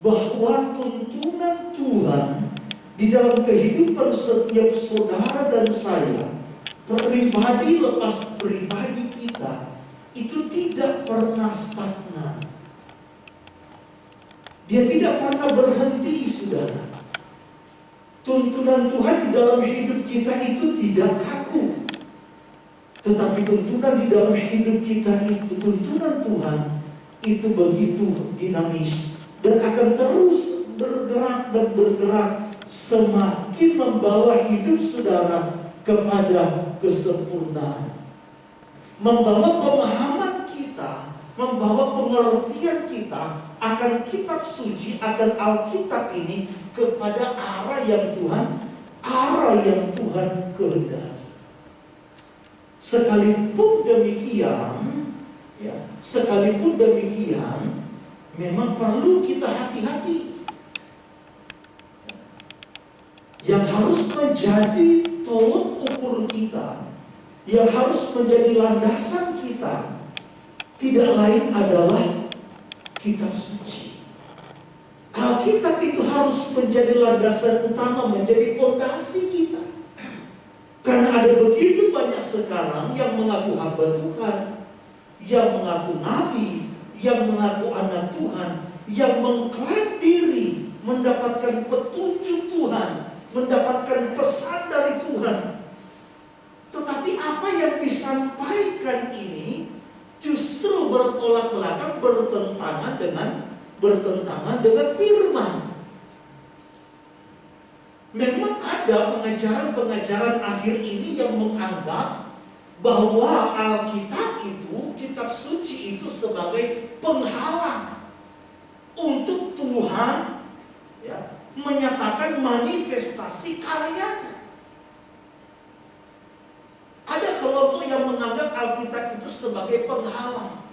bahwa tuntunan Tuhan di dalam kehidupan setiap saudara dan saya, pribadi lepas pribadi kita, itu tidak pernah stagnan. Dia tidak pernah berhenti, saudara. Tuntunan Tuhan di dalam hidup kita itu tidak kaku. Tetapi tuntunan di dalam hidup kita itu, tuntunan Tuhan itu begitu dinamis dan akan terus bergerak dan bergerak, semakin membawa hidup saudara kepada kesempurnaan, membawa pemahaman kita, membawa pengertian kita akan kitab suci, akan Alkitab ini kepada arah yang Tuhan kehendaki. Sekalipun demikian, memang perlu kita hati-hati. Yang harus menjadi tolok ukur kita, yang harus menjadi landasan kita, tidak lain adalah kitab suci. Alkitab itu harus menjadi landasan utama, menjadi fondasi kita. Karena ada begitu banyak sekarang yang mengaku hamba Tuhan, yang mengaku nabi, yang mengaku anak Tuhan, yang mengklaim diri mendapatkan petunjuk Tuhan, mendapatkan pesan dari Tuhan. Tetapi apa yang disampaikan ini justru bertolak belakang, bertentangan dengan firman. Memang ada pengajaran-pengajaran akhir ini yang menganggap bahwa Alkitab itu, kitab suci itu sebagai penghalang untuk Tuhan menyatakan manifestasi karyanya. Ada kelompok yang menganggap Alkitab itu sebagai penghalang,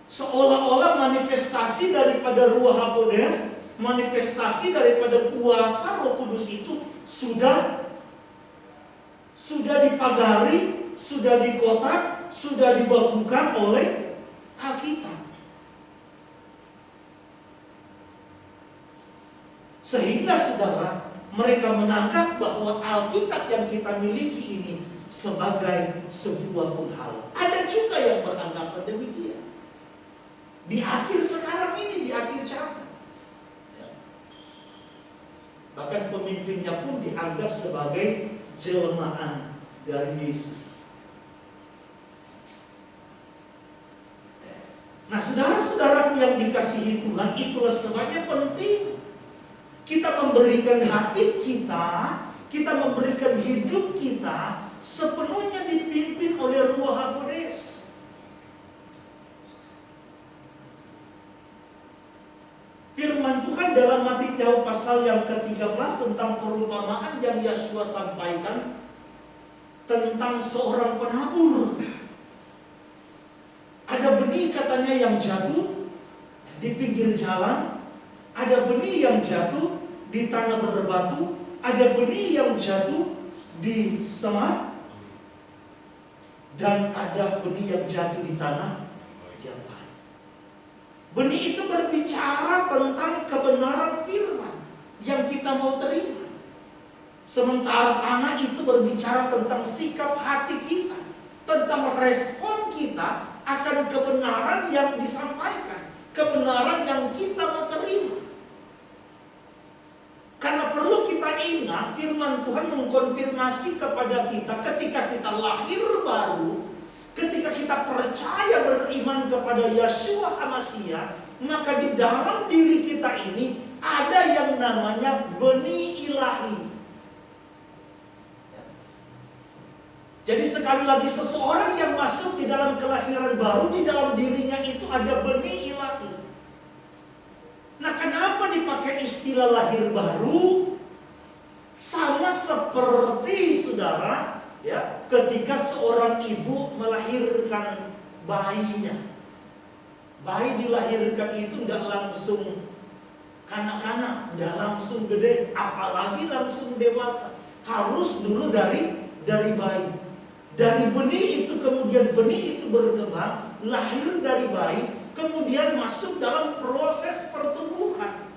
seolah-olah manifestasi daripada Ruach HaKodes, manifestasi daripada kuasa Roh Kudus itu sudah dipagari, sudah dikotak, sudah dibakukan oleh Alkitab. Sehingga saudara, mereka menganggap bahwa Alkitab yang kita miliki ini sebagai sebuah penghalang. Ada juga yang beranggapan demikian. Di akhir sekarang ini, di akhir zaman. Bahkan pemimpinnya pun dianggap sebagai jelmaan dari Yesus. Nah, saudara-saudaraku yang dikasihi Tuhan, itulah sebabnya penting kita memberikan hati kita memberikan hidup kita sepenuhnya dipimpin oleh Ruach HaKodes. Firman Tuhan dalam Matius pasal yang ke-13 tentang perumpamaan yang Yesus sampaikan tentang seorang penabur. Ada benih katanya yang jatuh di pinggir jalan, ada benih yang jatuh di tanah berbatu, ada benih yang jatuh di semak, dan ada benih yang jatuh di tanah yang baik. Benih itu berbicara tentang kebenaran firman yang kita mau terima. Sementara tanah itu berbicara tentang sikap hati kita, tentang respon kita akan kebenaran yang disampaikan, kebenaran yang kita mau terima. Karena perlu kita ingat, firman Tuhan mengkonfirmasi kepada kita ketika kita lahir baru, ketika kita percaya beriman kepada Yeshua HaMashiach, maka di dalam diri kita ini ada yang namanya benih ilahi. Jadi sekali lagi, seseorang yang masuk di dalam kelahiran baru, di dalam dirinya itu ada benih ilahi. Nah, kenapa dipakai istilah lahir baru? Sama seperti saudara, ketika seorang ibu melahirkan bayinya. Bayi dilahirkan itu tidak langsung kanak-kanak, tidak langsung gede, apalagi langsung dewasa. Harus dulu dari bayi. Dari benih itu kemudian benih itu berkembang, lahir dari bayi, kemudian masuk dalam proses pertumbuhan.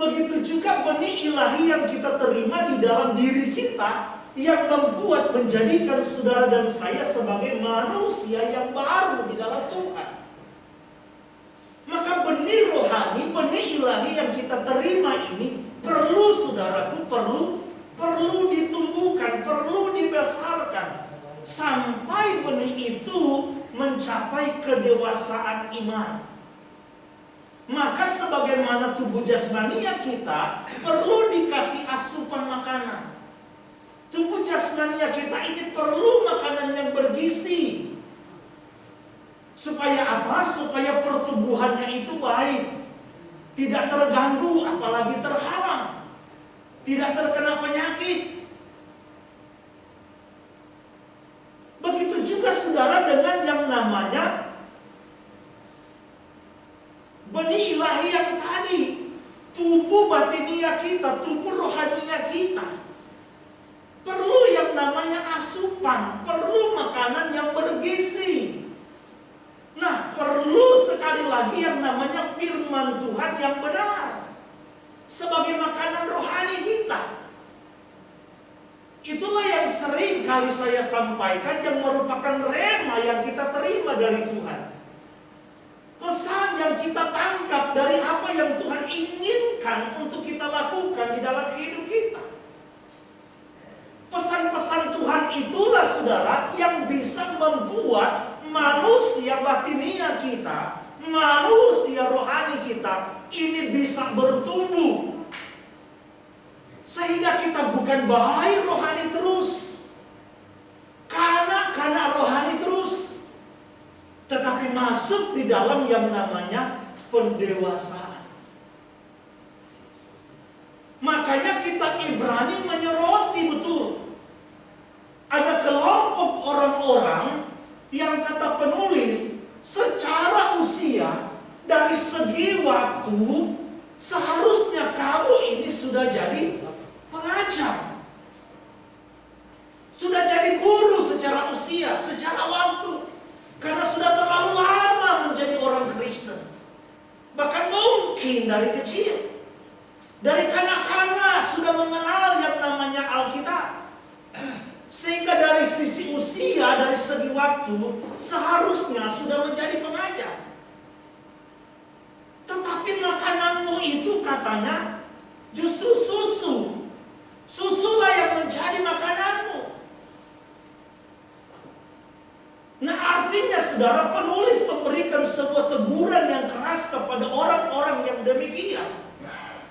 Begitu juga benih ilahi yang kita terima di dalam diri kita, yang membuat menjadikan saudara dan saya sebagai manusia yang baru di dalam Tuhan. Maka benih rohani, benih ilahi yang kita terima ini perlu, saudaraku, perlu ditumbuhkan, perlu dibesarkan sampai benih itu mencapai kedewasaan iman. Maka sebagaimana tubuh jasmania kita perlu dikasih asupan makanan. Tubuh jasmania kita ini perlu makanan yang bergizi. Supaya apa? Supaya pertumbuhannya itu baik, tidak terganggu, apalagi terhalang, tidak terkena penyakit. Begitu juga saudara dengan yang namanya benih ilahi yang tadi. Tubuh batinia kita, tubuh rohania kita perlu yang namanya asupan, perlu makanan yang bergizi. Nah, perlu sekali lagi yang namanya firman Tuhan yang benar sebagai makanan rohani kita. Itulah yang sering kali saya sampaikan, yang merupakan rema yang kita terima dari Tuhan. Pesan yang kita tangkap dari apa yang Tuhan inginkan untuk kita lakukan di dalam hidup kita. Pesan-pesan Tuhan itulah, saudara, yang bisa membuat manusia batinia kita, manusia rohani kita ini bisa bertumbuh. Sehingga kita bukan bahaya rohani terus, kanak-kanak rohani terus, tetapi masuk di dalam yang namanya pendewasaan. Makanya kitab Ibrani menyoroti betul. Ada kelompok orang-orang yang kata penulis secara usia, dari segi waktu, seharusnya kamu ini sudah jadi pengajar, sudah jadi guru secara usia, secara waktu, karena sudah terlalu lama menjadi orang Kristen. Bahkan mungkin dari kecil, dari kanak-kanak sudah mengenal yang namanya Alkitab. Sehingga dari sisi usia, dari segi waktu, seharusnya sudah menjadi pengajar. Tetapi makananmu itu katanya justru susu. Susulah yang menjadi makananmu. Nah, artinya saudara, penulis memberikan sebuah teguran yang keras kepada orang-orang yang demikian.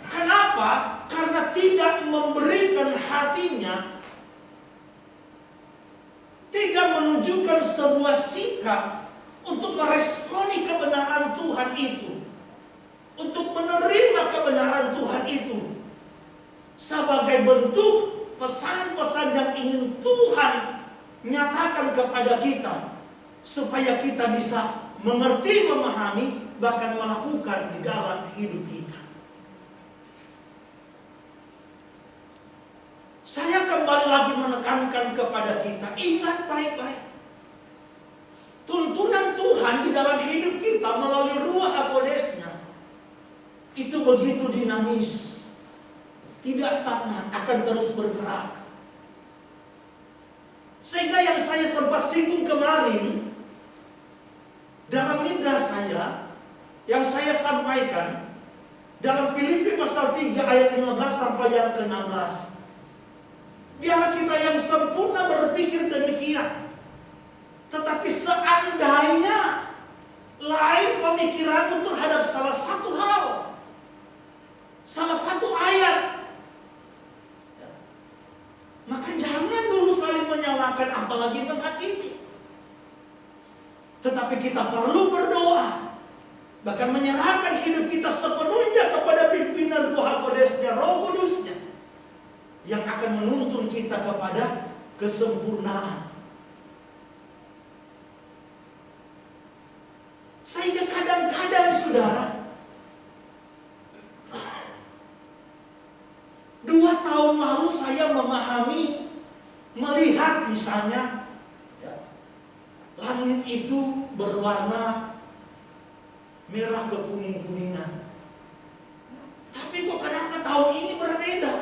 Kenapa? Karena tidak memberikan hatinya, tidak menunjukkan sebuah sikap untuk meresponi kebenaran Tuhan itu, untuk menerima kebenaran Tuhan itu sebagai bentuk pesan-pesan yang ingin Tuhan nyatakan kepada kita, supaya kita bisa mengerti, memahami, bahkan melakukan di dalam hidup kita. Saya kembali lagi menekankan kepada kita, ingat baik-baik. Tuntunan Tuhan di dalam hidup kita melalui Ruach HaKodesnya itu begitu dinamis, tidak stagnan, akan terus bergerak. Sehingga yang saya sempat singgung kemarin dalam nidra saya, yang saya sampaikan dalam Filipi pasal 3 ayat 15 sampai yang ke-16. Biarlah kita yang sempurna berpikir demikian. Tetapi seandainya lain pemikiranmu terhadap salah satu hal, salah satu ayat, maka jangan dulu saling menyalahkan, apalagi menghakimi. Tetapi kita perlu berdoa, bahkan menyerahkan hidup kita sepenuhnya kepada pimpinan Ruach HaKodesnya, Roh Kudusnya, yang akan menuntun kita kepada kesempurnaan. Sehingga kadang-kadang saudara, 2 tahun lalu saya memahami, melihat misalnya langit itu berwarna merah ke kuning-kuningan. Tapi kok kenapa tahun ini berbeda?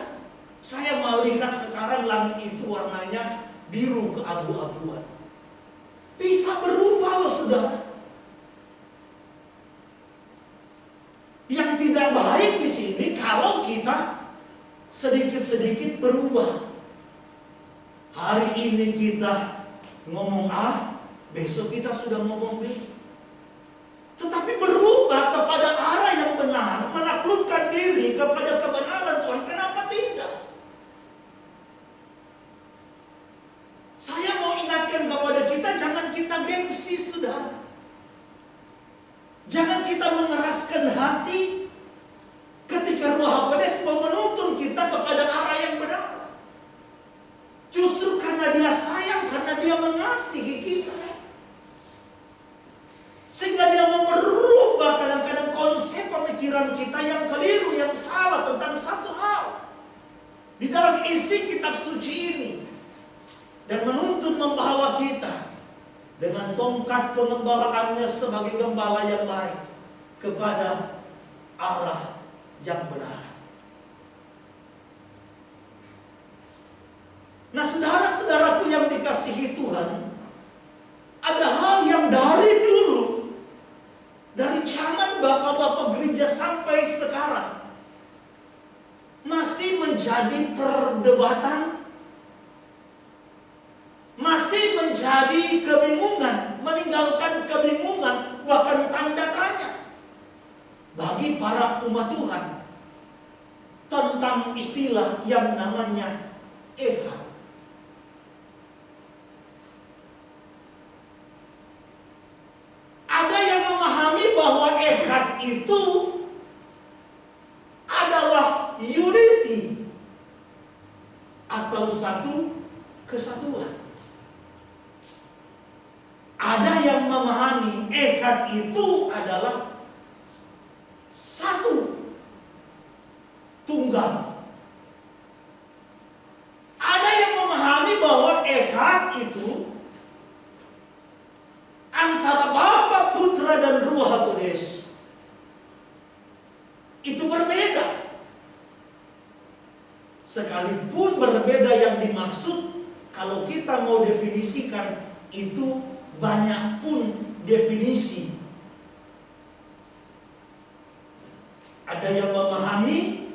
Saya melihat sekarang langit itu warnanya biru ke abu-abuan. Bisa berubah loh saudara. Yang tidak baik di sini kalau kita sedikit-sedikit berubah. Hari ini kita ngomong A, besok kita sudah ngomong B. Tetapi berubah kepada arah yang benar, menaklukkan diri kepada kebenaran Tuhan. Kenapa tidak? Saya mau ingatkan kepada kita, jangan kita gengsi, saudara. Jangan kita mengeraskan hati ketika Roh Kudus mau menuntun kita kepada arah yang benar. Justru karena Dia sayang, karena Dia mengasihi kita, sehingga Dia mau merubah kadang-kadang konsep pemikiran kita yang keliru, yang salah tentang satu hal di dalam isi kitab suci ini, dan menuntun membawa kita dengan tongkat pengembalaannya sebagai gembala yang baik kepada arah yang benar. Nah, saudara-saudaraku yang dikasihi Tuhan, ada hal yang dari dulu, dari zaman bapak-bapak gereja sampai sekarang, masih menjadi perdebatan, masih menjadi kebingungan, meninggalkan kebingungan, bahkan tanda tanya bagi para umat Tuhan tentang istilah yang namanya ehad. Ada yang memahami bahwa ehad itu adalah unity atau satu kesatuan. Ada yang memahami ehad itu adalah satu, tunggal. Ada yang memahami bahwa ehad itu antara Bapa, Putra, dan Ruh Kudus itu berbeda. Sekalipun berbeda yang dimaksud, kalau kita mau definisikan itu banyak pun definisi. Ada yang memahami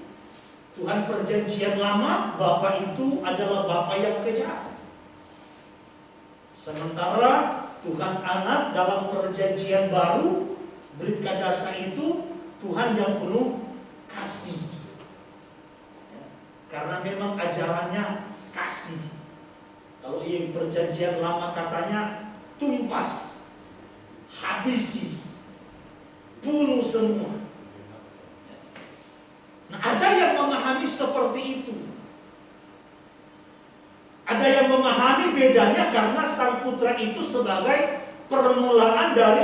Tuhan Perjanjian Lama, Bapa itu adalah Bapa yang kejam. Sementara Tuhan Anak dalam Perjanjian Baru, Brit Kadasa itu Tuhan yang penuh kasih. Karena memang ajarannya kasih. Kalau yang Perjanjian Lama katanya tumpas, habisi, bunuh semua. Nah, ada yang memahami seperti itu. Ada yang memahami bedanya karena Sang Putra itu sebagai permulaan dari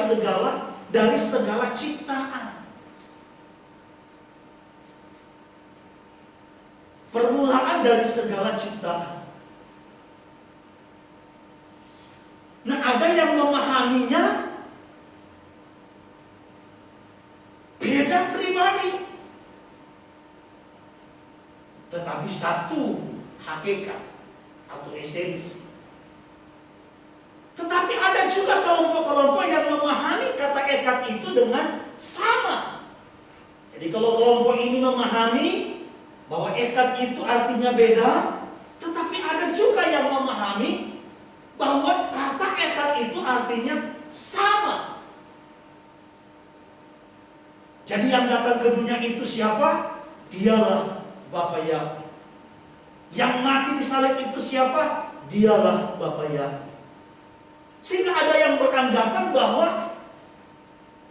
segala ciptaan. Permulaan dari segala ciptaan. Nah, ada yang memahaminya beda pribadi, tetapi satu hakikat atau esensi. Tetapi ada juga kelompok-kelompok yang memahami kata ehad itu dengan sama. Jadi kalau kelompok ini memahami bahwa ehad itu artinya beda, tetapi ada juga yang memahami bahwa kata ehad itu artinya sama. Jadi yang datang ke dunia itu siapa? Dialah Bapa Yahweh. Yang mati di salib itu siapa? Dialah Bapa Yahweh. Sehingga ada yang beranggapan bahwa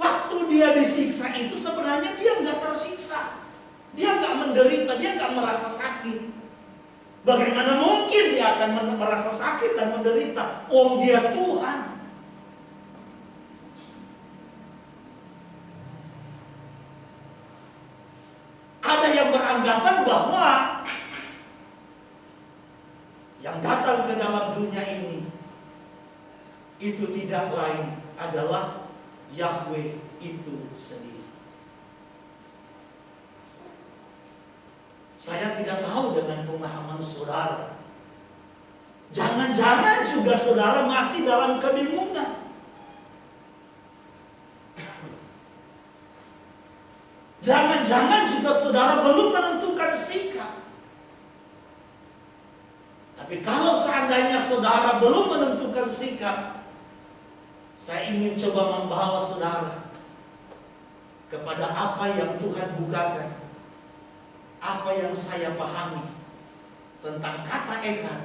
waktu dia disiksa itu sebenarnya dia nggak tersiksa, dia nggak menderita, dia nggak merasa sakit. Bagaimana mungkin dia akan merasa sakit dan menderita? Oh, dia Tuhan. Ada yang beranggapan bahwa yang datang ke dalam dunia ini itu tidak lain adalah Yahweh itu sendiri. Saya tidak tahu dengan pemahaman saudara. Jangan-jangan juga saudara masih dalam kebingungan. Jangan-jangan juga saudara belum menentukan sikap. Tapi kalau seandainya saudara belum menentukan sikap, saya ingin coba membawa saudara kepada apa yang Tuhan bukakan, apa yang saya pahami tentang kata ekad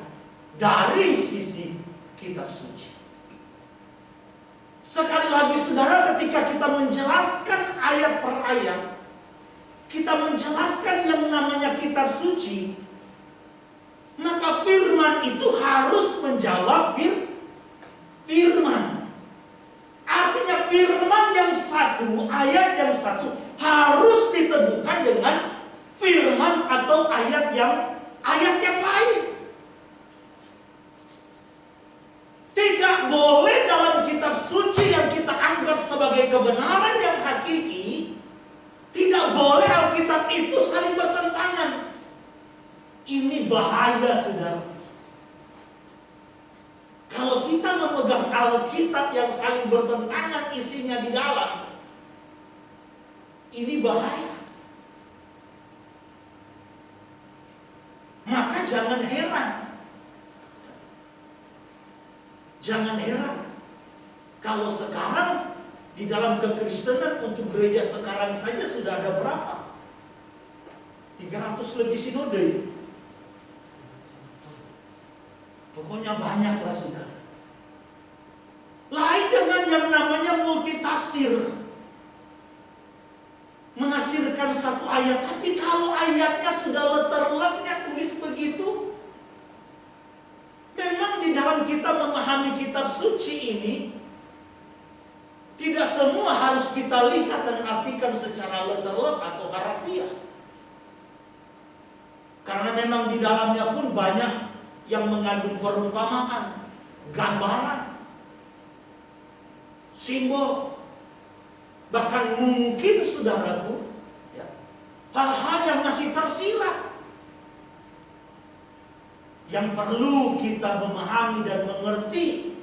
dari sisi kitab suci. Sekali lagi saudara, ketika kita menjelaskan ayat per ayat, kita menjelaskan yang namanya kitab suci, maka firman itu harus menjawab firman. Artinya firman yang satu, ayat yang satu harus diteguhkan dengan firman atau ayat yang lain. Tidak boleh dalam kitab suci yang kita anggap sebagai kebenaran yang hakiki, tidak boleh Alkitab itu saling bertentangan. Ini bahaya, saudara. Kalau kita memegang Alkitab yang saling bertentangan isinya di dalam, ini bahaya. Maka jangan heran kalau sekarang di dalam kekristenan untuk gereja sekarang saja sudah ada berapa? 300 lebih sinode ya? Pokoknya banyak lah saudara. Lain dengan yang namanya multitafsir, menafsirkan satu ayat, tapi kalau ayatnya sudah letter-letternya tulis begitu, memang di dalam kita memahami kitab suci ini, tidak semua harus kita lihat dan artikan secara letter-let atau harafiah. Karena memang di dalamnya pun banyak yang mengandung perumpamaan, gambaran, simbol. Bahkan mungkin saudaraku, hal-hal yang masih tersirat, yang perlu kita memahami dan mengerti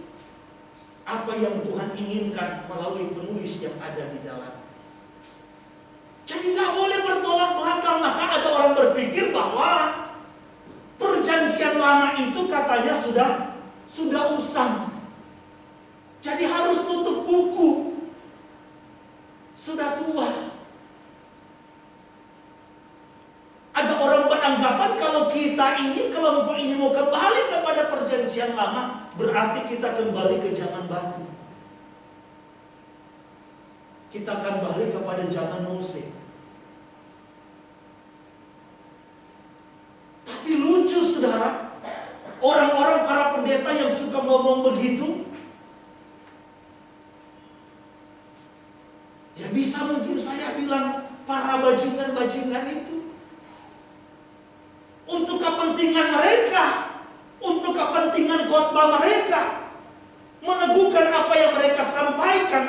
apa yang Tuhan inginkan melalui penulis yang ada di dalam. Jadi nggak boleh bertolak belakang. Maka ada orang berpikir bahwa perjanjian lama itu katanya sudah usang, jadi harus tutup buku, sudah tua. Ada orang beranggapan kalau kita ini, kelompok ini mau kembali kepada perjanjian lama, berarti kita kembali ke zaman batu. Kita kembali kepada zaman Mose. Tapi lucu saudara, orang-orang para pendeta yang suka ngomong begitu, ya bisa mungkin saya bilang para bajingan-bajingan itu, untuk kepentingan mereka, untuk kepentingan khotbah mereka, meneguhkan apa yang mereka sampaikan,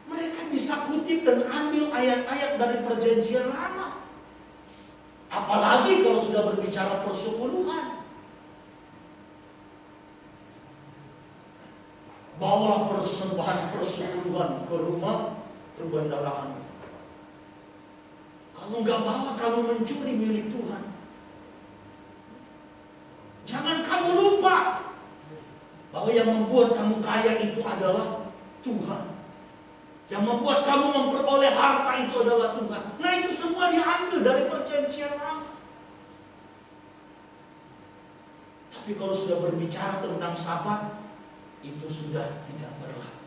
mereka bisa kutip dan ambil ayat-ayat dari perjanjian lama. Apalagi kalau sudah berbicara persepuluhan. Bawalah persembahan persepuluhan ke rumah perbendaharaan. Kalau nggak bawa, kamu mencuri milik Tuhan. Jangan kamu lupa bahwa yang membuat kamu kaya itu adalah Tuhan. Yang membuat kamu memperoleh harta itu adalah Tuhan. Nah, itu semua diambil dari perjanjian lama. Tapi kalau sudah berbicara tentang Sabat, itu sudah tidak berlaku.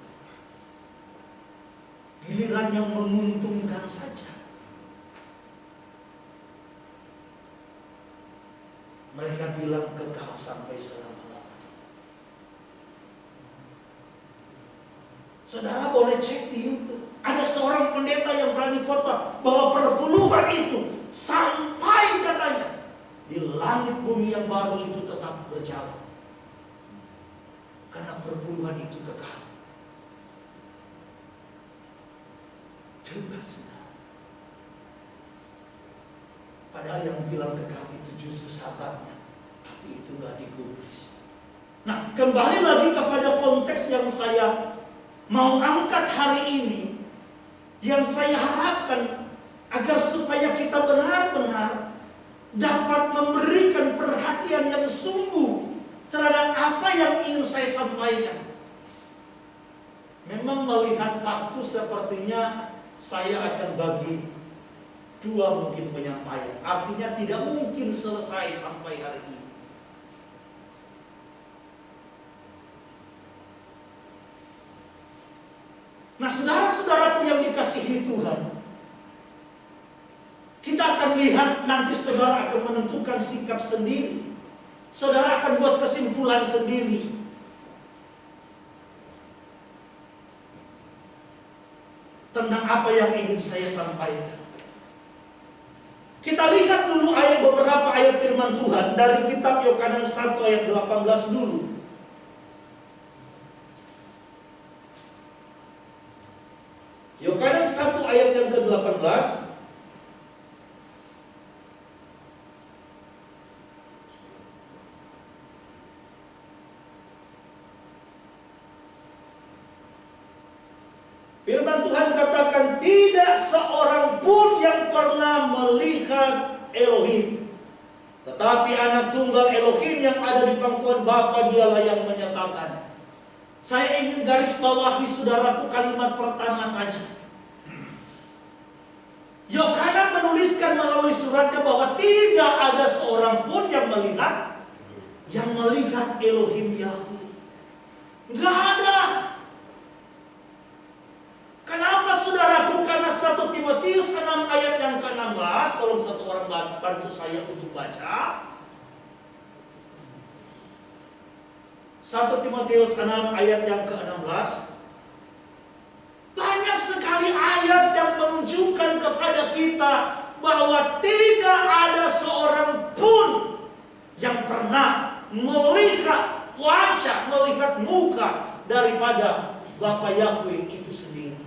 Giliran yang menguntungkan saja. Mereka bilang kekal sampai selama-lamanya. Saudara boleh cek di YouTube. Ada seorang pendeta yang berani khotbah bahwa perpuluhan itu sampai katanya di langit bumi yang baru itu tetap berjalan. Karena perpuluhan itu kekal. Coba saudara. Padahal yang bilang ke kami itu justru sahabatnya, tapi itu gak digubris. Nah, kembali lagi kepada konteks yang saya mau angkat hari ini, yang saya harapkan agar supaya kita benar-benar dapat memberikan perhatian yang sungguh terhadap apa yang ingin saya sampaikan. Memang melihat waktu sepertinya saya akan bagi dua mungkin penyampaian. Artinya tidak mungkin selesai sampai hari ini. Nah, saudara-saudaraku yang dikasihi Tuhan, kita akan lihat nanti saudara akan menentukan sikap sendiri. Saudara akan buat kesimpulan sendiri. Tentang apa yang ingin saya sampaikan. Kita lihat dulu beberapa ayat firman Tuhan dari kitab Yohanes 1 ayat 18 dulu. Yohanes 1 ayat yang ke-18. Firman Tuhan katakan, tidak seorang pun yang pernah melihat Elohim, tetapi anak tunggal Elohim yang ada di pangkuan Bapa, dialah yang menyatakannya. Saya ingin garis bawahi saudaraku kalimat pertama saja. Yohanes menuliskan melalui suratnya bahwa tidak ada seorang pun yang melihat Elohim Yahweh. Gak ada. Kenapa saudaraku? Karena 1 Timotius 6 ayat yang ke-16. Tolong satu orang bantu saya untuk baca. 1 Timotius 6 ayat yang ke-16. Banyak sekali ayat yang menunjukkan kepada kita bahwa tidak ada seorang pun yang pernah melihat wajah, melihat muka daripada Bapa Yahweh itu sendiri.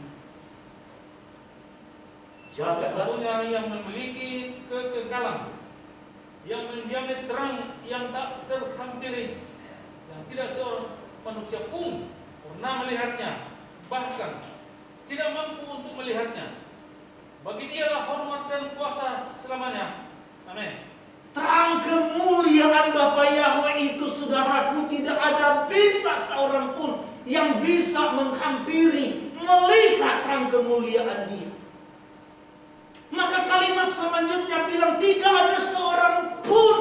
Satu-satunya yang memiliki kekekalan, yang mendiami terang yang tak terhampiri, yang tidak seorang manusia pun pernah melihatnya, bahkan tidak mampu untuk melihatnya. Bagi dialah hormat dan kuasa selamanya. Amin. Terang kemuliaan Bapa Yahweh itu, saudaraku, tidak ada bisa seorang pun yang bisa menghampiri, melihat terang kemuliaan Dia. Maka kalimat selanjutnya bilang tidak ada seorang pun.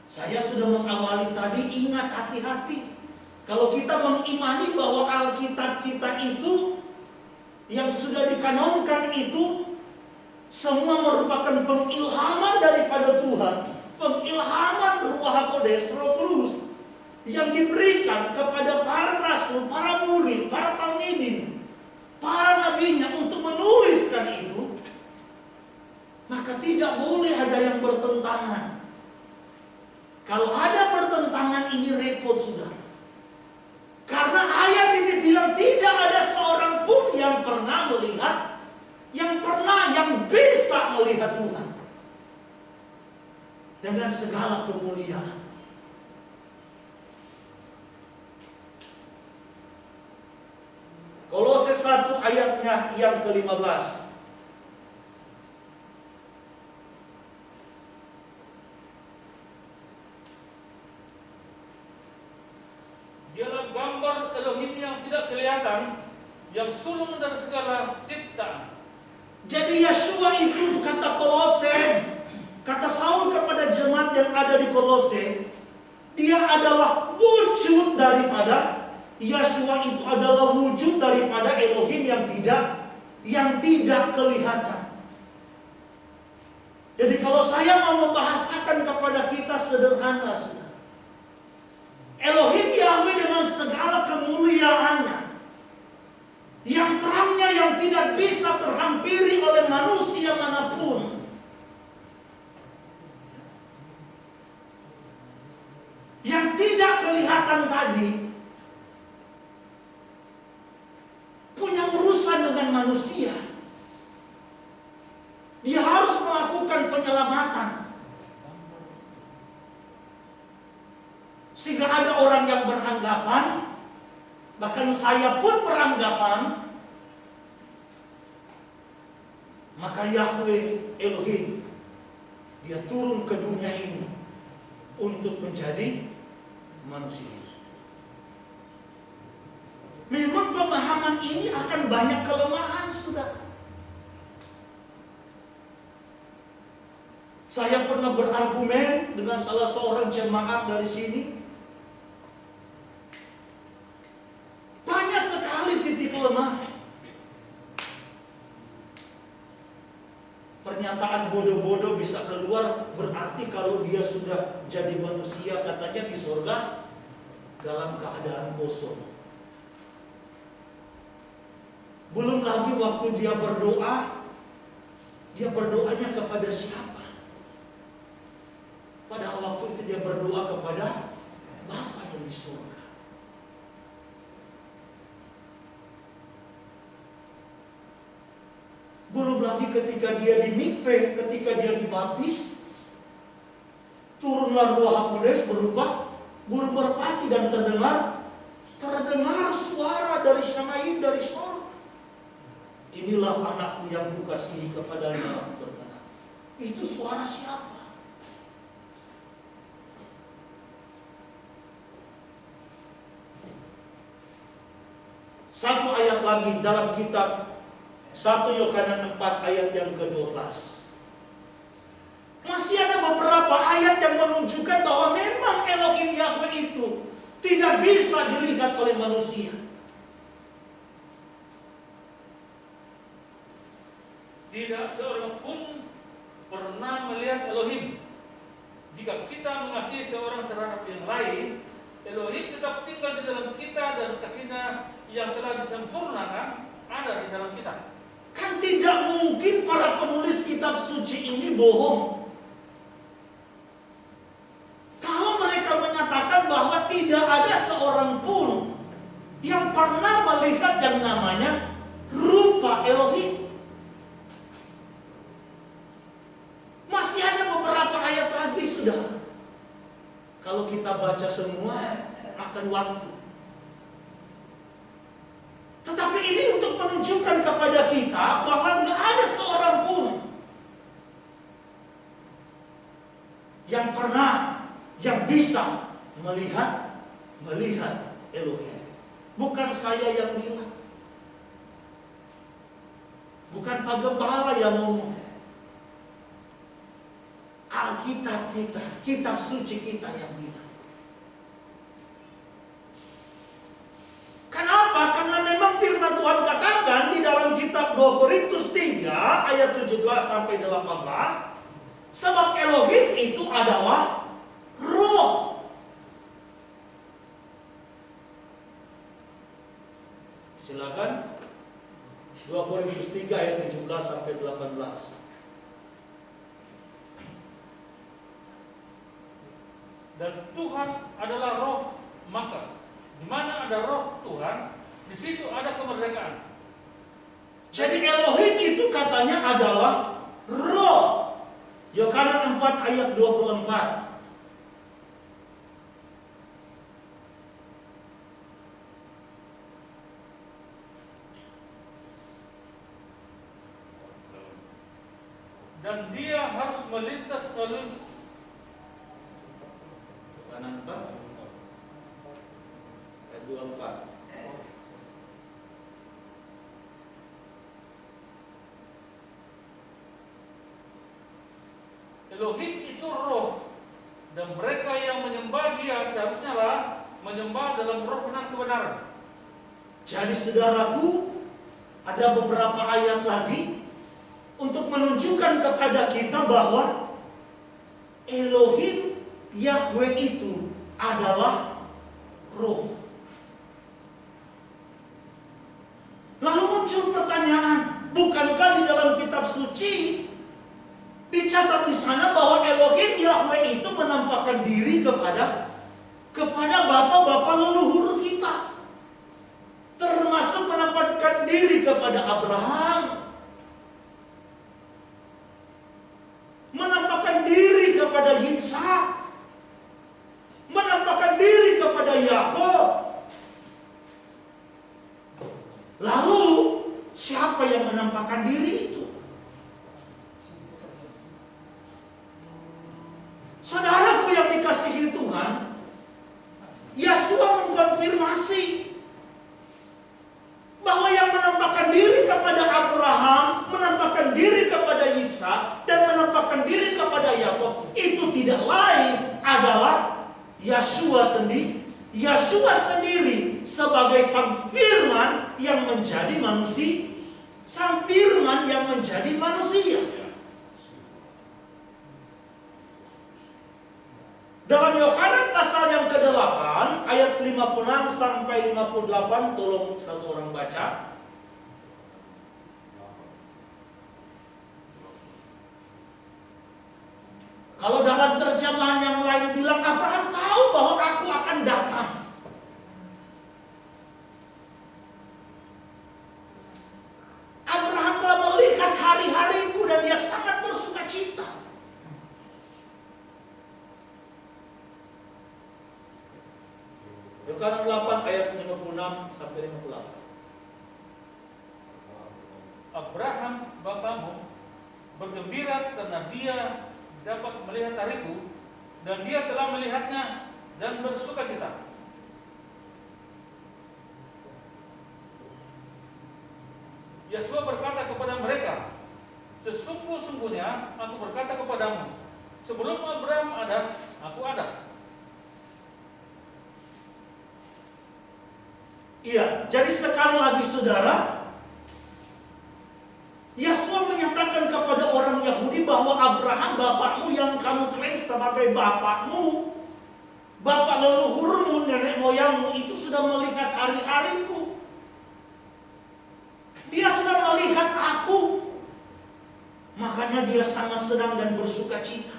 Saya sudah mengawali tadi, ingat, hati-hati. Kalau kita mengimani bahwa Alkitab kita itu yang sudah dikanonkan itu semua merupakan pengilhaman daripada Tuhan, pengilhaman Ruh HaKodes, Roh Kudus yang diberikan kepada para rasul, para murid, para talmidin, para nabinya untuk menuliskan itu, maka tidak boleh ada yang bertentangan. Kalau ada pertentangan, ini repot, saudara. Karena ayat ini bilang tidak ada seorang pun yang pernah melihat, yang bisa melihat Tuhan dengan segala kemuliaan. Kolose 1 ayatnya yang ke-15. Dialah gambar Elohim yang tidak kelihatan, yang sulung dari segala ciptaan. Jadi Yeshua itu, kata Kolose, kata Saul kepada jemaat yang ada di Kolose, dia adalah wujud daripada, Yeshua itu adalah wujud daripada Elohim yang tidak kelihatan. Jadi kalau saya mau membahasakan kepada kita sederhana, Elohim Yahweh dengan segala kemuliaannya, yang terangnya yang tidak bisa terhampiri oleh manusia manapun, yang tidak kelihatan tadi, punya Dia harus melakukan penyelamatan. Sehingga ada orang yang beranggapan, bahkan saya pun beranggapan, maka Yahweh Elohim, dia turun ke dunia ini untuk menjadi manusia. Memang pemahaman ini akan banyak kelemahan, saudara. Saya pernah berargumen dengan salah seorang jemaat dari sini. Banyak sekali titik lemah. Pernyataan bodoh-bodoh bisa keluar, berarti kalau dia sudah jadi manusia, katanya di surga dalam keadaan kosong. Belum lagi waktu dia berdoa, dia berdoanya kepada siapa? Padahal waktu itu dia berdoa kepada Bapa yang di surga. Belum lagi ketika dia di mikveh, ketika dia dibaptis, turunlah Roh HaKudes berupa burung merpati dan terdengar suara dari Syamaim, dari surga. Inilah anakku yang kukasihi, kepadanya aku berkenan. Itu suara siapa? Satu ayat lagi dalam kitab 1 Yohanes 4 ayat yang ke-12. Masih ada beberapa ayat yang menunjukkan bahwa memang Elohim Yahweh itu tidak bisa dilihat oleh manusia. Tidak seorang pun pernah melihat Elohim. Jika kita mengasihi seorang terhadap yang lain, Elohim tetap tinggal di dalam kita dan kasih-Nya yang telah disempurnakan ada di dalam kita. Kan tidak mungkin para penulis kitab suci ini bohong. Kalau mereka menyatakan bahwa tidak ada seorang pun yang pernah melihat yang namanya rupa Elohim. Masih ada beberapa ayat lagi, saudara. Kalau kita baca semua akan waktu. Tetapi ini untuk menunjukkan kepada kita bahwa nggak ada seorang pun yang pernah, yang bisa melihat Elohim. Bukan saya yang bilang, bukan Pak Gembala yang ngomong. Alkitab kita, kitab suci kita yang bilang. Kenapa? Karena memang firman Tuhan katakan di dalam kitab 2 Korintus 3 ayat 17 sampai 18, sebab Elohim itu adalah roh. Silakan 2 Korintus 3 ayat 17 sampai 18. Dan Tuhan adalah roh, maka di mana ada roh Tuhan, di situ ada kemerdekaan. Jadi Elohim itu katanya adalah roh. Yohanes 4 ayat 24. Dan dia harus melintas oleh Yohanes 4 ayat 24. Elohim itu roh, dan mereka yang menyembah Dia seharusnya lah menyembah dalam roh dan kebenaran. Jadi saudaraku, ada beberapa ayat lagi untuk menunjukkan kepada kita bahwa Elohim Yahweh itu adalah roh. Lalu muncul pertanyaan, bukankah di dalam kitab suci dicatat di sana bahwa Elohim Yahweh itu menampakkan diri kepada bapa-bapa leluhur kita, termasuk menampakkan diri kepada Abraham, kepada Yitzhak, menampakkan diri kepada Yakub. Lalu siapa yang menampakkan diri itu? Saudaraku yang dikasihi Tuhan, Yosua mengkonfirmasi bahwa yang menampakkan diri kepada Abraham, menampakkan diri kepada Yitzhak, dan menampakkan diri kepada Yakub itu tidak lain adalah Yosua sendiri. Yosua sendiri sebagai sang firman yang menjadi manusia. Sang firman yang menjadi manusia. Dalam Yohanes pasal yang ke-8 ayat 56 sampai 58, tolong satu orang baca. Kalau dalam terjemahan yang lain bilang Abraham tahu bahwa aku akan datang. Abraham telah melihat hari-hariku dan dia sangat bersuka cita. Yohanes 8 ayat 56 sampai 58. Abraham bapamu bergembira karena dia dapat melihat hariku, dan dia telah melihatnya dan bersukacita. Yosua berkata kepada mereka, sesungguh-sungguhnya aku berkata kepadamu, sebelum Abraham ada, aku ada. Iya, jadi sekali lagi saudara, Yosua menyatakan kepada orang Yahudi bahwa Abraham bapakmu yang kamu klaim sebagai bapakmu, bapak leluhurmu, nenek moyangmu itu sudah melihat hari-hariku. Dia sudah melihat aku. Makanya dia sangat senang dan bersuka cita.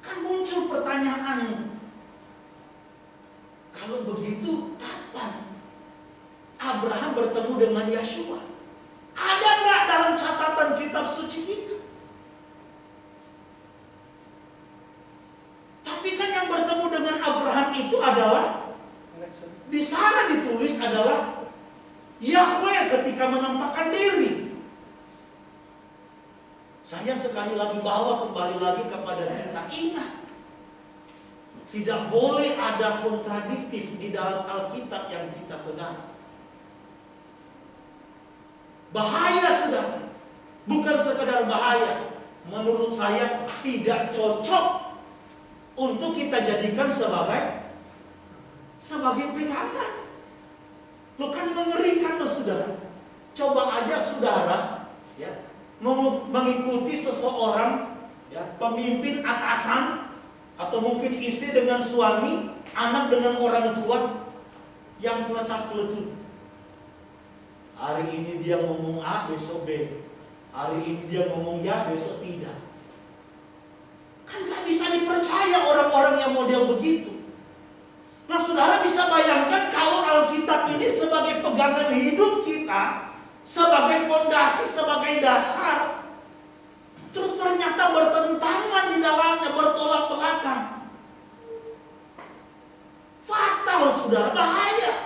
Kan muncul pertanyaan, kalau begitu kapan Abraham bertemu dengan Yosua? Ada nggak dalam catatan kitab suci itu? Tapi kan yang bertemu dengan Abraham itu adalah, di sana ditulis adalah Yahweh ketika menampakkan diri. Saya sekali lagi bawa kembali lagi kepada kita, ingat, tidak boleh ada kontradiktif di dalam Alkitab yang kita pegang. Bahaya saudara, bukan sekedar bahaya, menurut saya tidak cocok untuk kita jadikan sebagai pegangan. Lo kan mengerikan loh saudara. Coba aja saudara ya mengikuti seseorang ya, pemimpin atasan, atau mungkin istri dengan suami, anak dengan orang tua yang peletak-peletut. Hari ini dia ngomong A, besok B. Hari ini dia ngomong ya, besok tidak. Kan gak bisa dipercaya orang-orang yang model begitu. Nah saudara bisa bayangkan kalau Alkitab ini sebagai pegangan hidup kita, sebagai fondasi, sebagai dasar, terus ternyata bertentangan di dalamnya, bertolak belakang. Fatal saudara, bahaya.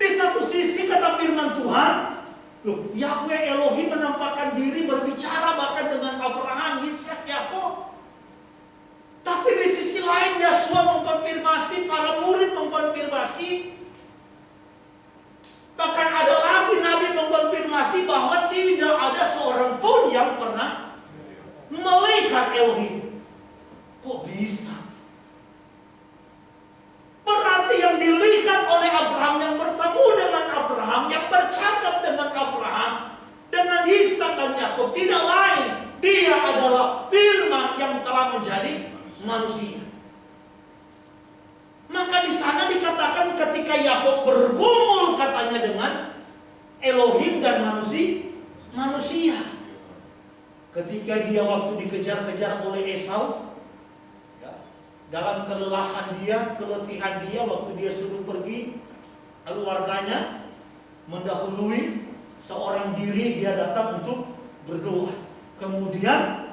Di satu sisi kata firman Tuhan, loh, Yahweh Elohim menampakkan diri, berbicara bahkan dengan Abraham, Yitzhak, Yakub. Tapi di sisi lain Yosua mengkonfirmasi, para murid mengkonfirmasi, bahkan ada lagi Nabi mengkonfirmasi bahwa tidak ada seorang pun yang pernah melihat Elohim. Kok bisa? Berarti yang dilihat oleh Abraham, yang bertemu dengan Abraham, yang bercakap dengan Abraham, dengan Ishak dan Yakub, tidak lain, dia adalah firman yang telah menjadi manusia. Maka di sana dikatakan ketika Yakub bergumul katanya dengan Elohim dan manusia. Ketika dia waktu dikejar-kejar oleh Esau, dalam kelelahan dia, keletihan dia, waktu dia suruh pergi, keluarganya mendahului seorang diri, dia datang untuk berdoa. Kemudian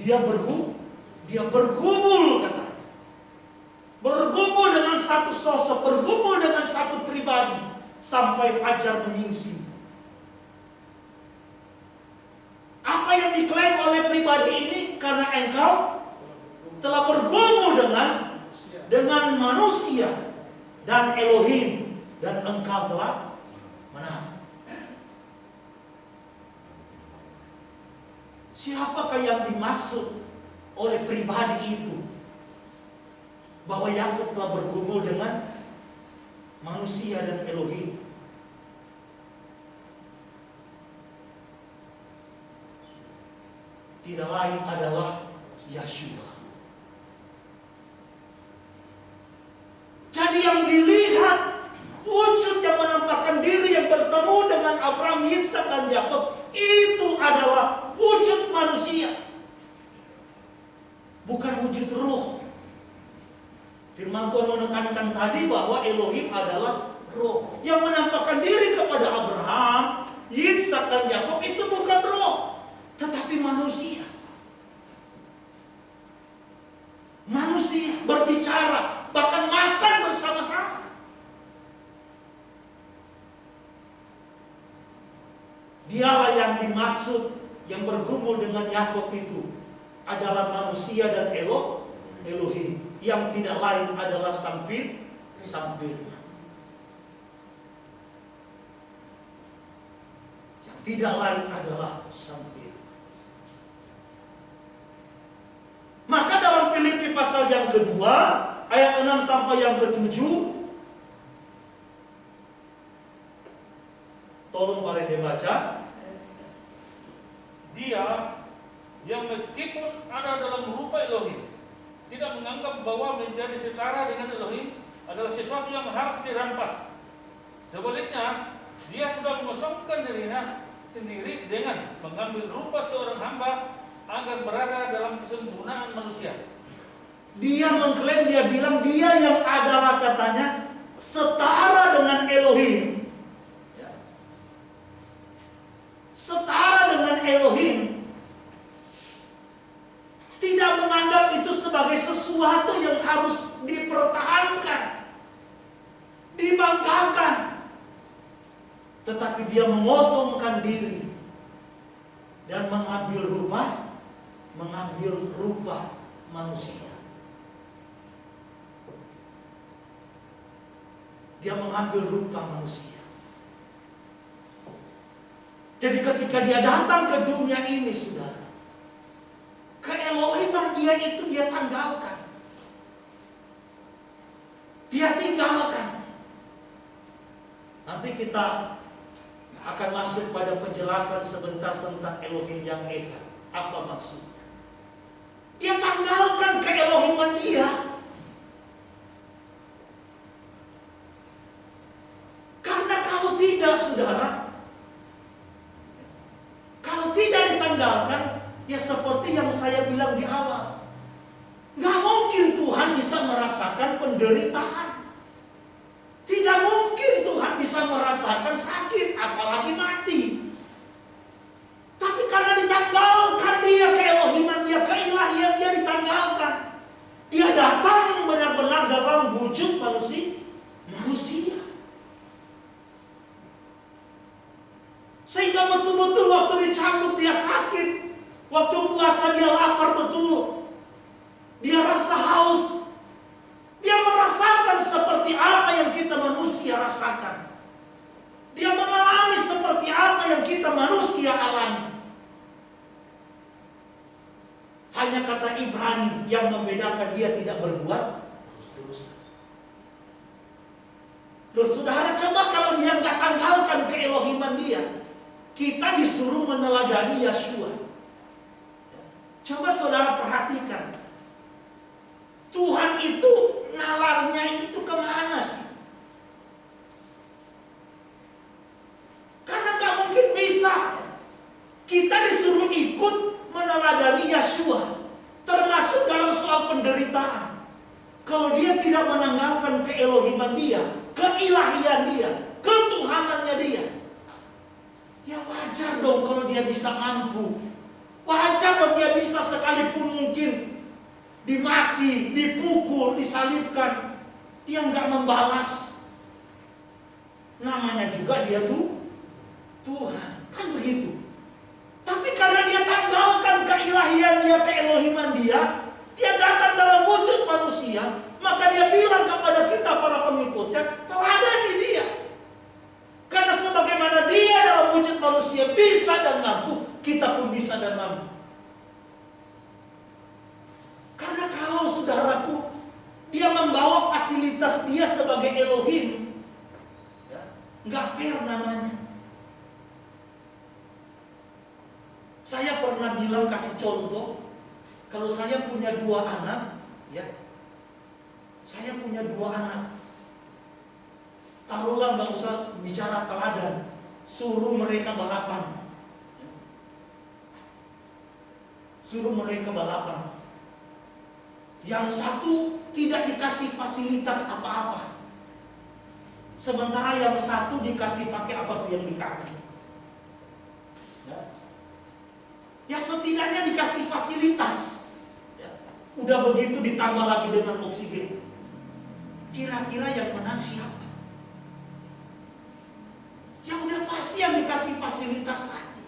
dia bergumul katanya. Bergumul dengan satu sosok, bergumul dengan satu pribadi sampai fajar menyingsing. Apa yang diklaim oleh pribadi ini? Karena engkau telah bergumul dengan manusia dan Elohim, dan engkau telah menang. Siapakah yang dimaksud oleh pribadi itu? Bahwa Yakub telah bergumul dengan manusia dan Elohim. Tidak lain adalah Yeshua. Jadi yang dilihat, wujud yang menampakkan diri yang bertemu dengan Abraham, Ishak dan Yakub, itu adalah wujud manusia, bukan wujud roh. Firman Tuhan menekankan tadi bahwa Elohim adalah roh. Yang menampakkan diri kepada Abraham, Ishak dan Yakub itu bukan roh, tetapi manusia. Manusia berbicara, bahkan makan bersama-sama. Dialah yang dimaksud, yang bergumul dengan Yakub itu adalah manusia dan Elohim, yang tidak lain adalah Sang Firman. Yang tidak lain adalah Sang Firman. Maka dalam Filipi pasal yang kedua, ayat 6 sampai yang ke-7, tolong Pak Rene baca. Dia yang meskipun ada dalam rupa Elohim, tidak menganggap bahwa menjadi setara dengan Elohim adalah sesuatu yang harus dirampas. Sebaliknya, dia sudah mengosongkan dirinya sendiri dengan mengambil rupa seorang hamba agar berada dalam kesempurnaan manusia. Dia mengklaim, dia bilang dia yang adalah katanya setara dengan Elohim. Setara dengan Elohim. Tidak menganggap itu sebagai sesuatu yang harus dipertahankan, dibanggakan. Tetapi dia mengosongkan diri dan mengambil rupa manusia. Dia mengambil rupa manusia. Jadi ketika dia datang ke dunia ini, saudara, keelohiman dia itu dia tanggalkan. Dia tinggalkan. Nanti kita akan masuk pada penjelasan sebentar tentang Elohim yang eka. Apa maksudnya? Dia tanggalkan keelohiman dia. Karena kalau tidak, saudara, kalau tidak ditanggalkan, ya seperti yang saya bilang di awal, nggak mungkin Tuhan bisa merasakan penderitaan. Tidak mungkin Tuhan bisa merasakan sakit, apalagi mati. Tapi karena ditanggalkan dia, keelohiman dia, keilahian dia ditanggalkan. Dia datang benar-benar dalam wujud manusia. Sehingga betul-betul waktu dicambuk dia sakit, waktu puasa dia lapar betul, dia rasa haus, dia merasakan seperti apa yang kita manusia rasakan. Dia mengalami seperti apa yang kita manusia alami. Hanya kata Ibrani yang membedakan dia tidak berbuat dosa. Loh saudara, coba kalau dia nggak tanggalkan keelohiman dia, kita disuruh meneladani Yeshua. Coba saudara perhatikan, Tuhan itu nalarnya itu kemana sih? Karena nggak mungkin bisa. Kita disuruh ikut meneladani Yeshua, termasuk dalam soal penderitaan. Kalau dia tidak menanggalkan keelohiman dia, keilahian dia, ketuhanannya dia, ya wajar dong kalau dia bisa mampu Wajar dong dia bisa, sekalipun mungkin dimaki, dipukul, disalibkan, dia nggak membalas. Namanya juga dia tuh Tuhan, kan begitu. Tapi karena dia tanggalkan keilahian dia, keelohiman dia, dia datang dalam wujud manusia, maka dia bilang kepada kita para pengikutnya, teladani dia. Karena sebagaimana dia dalam wujud manusia bisa dan mampu, kita pun bisa dan mampu. Karena kalau saudaraku, dia membawa fasilitas dia sebagai Elohim, ya, nggak fair namanya. Saya pernah bilang, kasih contoh, kalau saya punya 2 anak, ya, saya punya 2 anak. Taruhlah, nggak usah bicara teladan, suruh mereka balapan, suruh mereka balapan. Yang satu tidak dikasih fasilitas apa-apa, sementara yang satu dikasih pakai apa tuh yang di kaki. Ya setidaknya dikasih fasilitas. Ya, udah begitu ditambah lagi dengan oksigen. Kira-kira yang menang siapa? Ya udah pasti yang dikasih fasilitas tadi.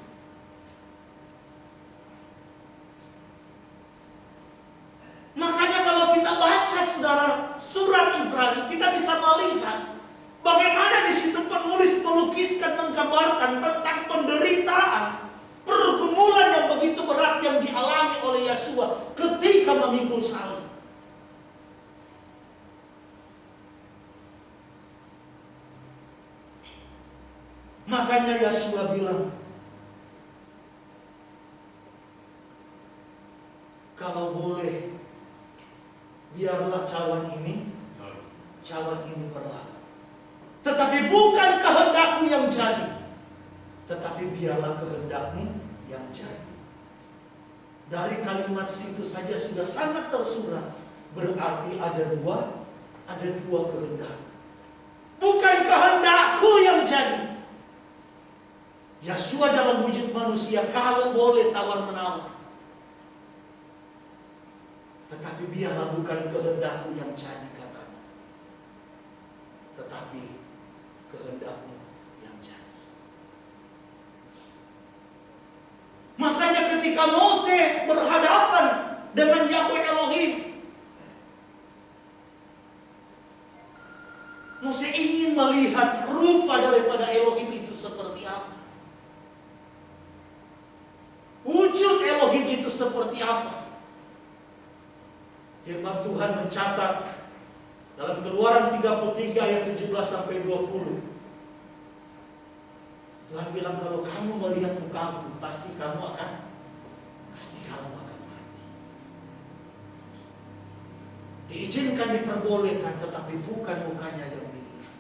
Makanya kalau kita baca saudara surat Ibrani, kita bisa melihat bagaimana di situ penulis melukiskan, menggambarkan tentang penderitaan, pergumulan yang begitu berat yang dialami oleh Yeshua ketika memikul salib. Makanya Yeshua bilang, kalau boleh, biarlah cawan ini berlalu. Tetapi bukan kehendakku yang jadi, tetapi biarlah kehendakmu yang jadi. Dari kalimat situ saja sudah sangat tersurat. Berarti ada dua kehendak. Bukan kehendakku yang jadi. Yeshua dalam wujud manusia kalau boleh tawar-menawar. Tetapi biarlah bukan kehendakku yang jadi katanya, tetapi kehendakmu yang jadi. Makanya ketika Mose berhadapan dengan Yahweh Elohim, Mose ingin melihat rupa daripada Elohim itu seperti apa. Wujud Elohim itu seperti apa. Firman Tuhan mencatat dalam Keluaran 33 ayat 17 sampai 20. Tuhan bilang, kalau kamu melihat mukaku, pasti kamu akan mati. Diizinkan, diperbolehkan, tetapi bukan mukanya yang dilihat.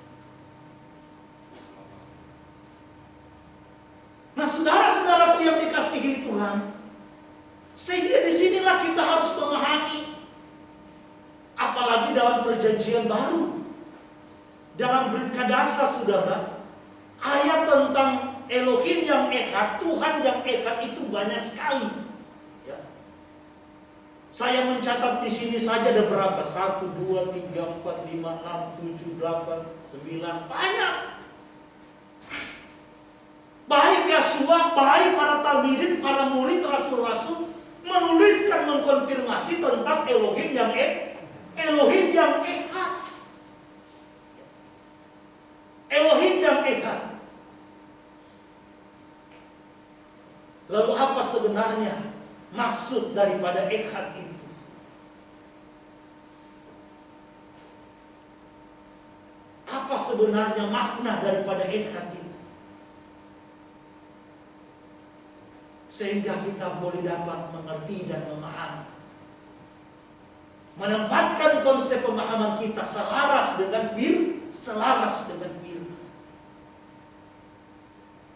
Nah, saudara-saudaraku yang dikasihi Tuhan, sehingga disinilah kita harus memahami, apalagi dalam perjanjian baru, dalam Brit Kadasa, saudara, ayat tentang Elohim yang Echad, Tuhan yang Echad itu banyak sekali. Ya. Saya mencatat di sini saja ada berapa? 1, 2, 3, 4, 5, 6, 7, 8, 9, banyak. Baik Yeshua, baik para talmidin, para murid, rasul-rasul menuliskan, mengkonfirmasi tentang Elohim yang Echad. Elohim yang Echad. Lalu apa sebenarnya maksud daripada Echad itu? Apa sebenarnya makna daripada Echad itu? Sehingga kita boleh dapat mengerti dan memahami, menempatkan konsep pemahaman kita selaras dengan firman.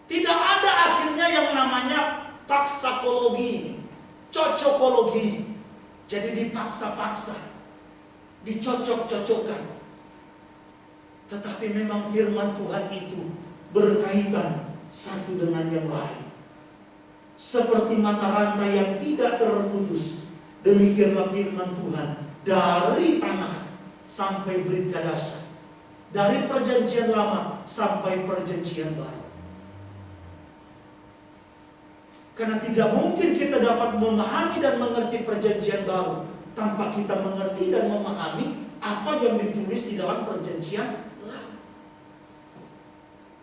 Tidak ada akhirnya yang namanya taksakologi, cocokologi. Jadi dipaksa-paksa, dicocok-cocokkan. Tetapi memang firman Tuhan itu berkaitan satu dengan yang lain. seperti mata rantai yang tidak terputus. Demikianlah firman Tuhan dari tanah sampai Brit Kadasa, dari perjanjian lama sampai perjanjian baru. Karena tidak mungkin kita dapat memahami dan mengerti perjanjian baru tanpa kita mengerti dan memahami apa yang ditulis di dalam perjanjian lama.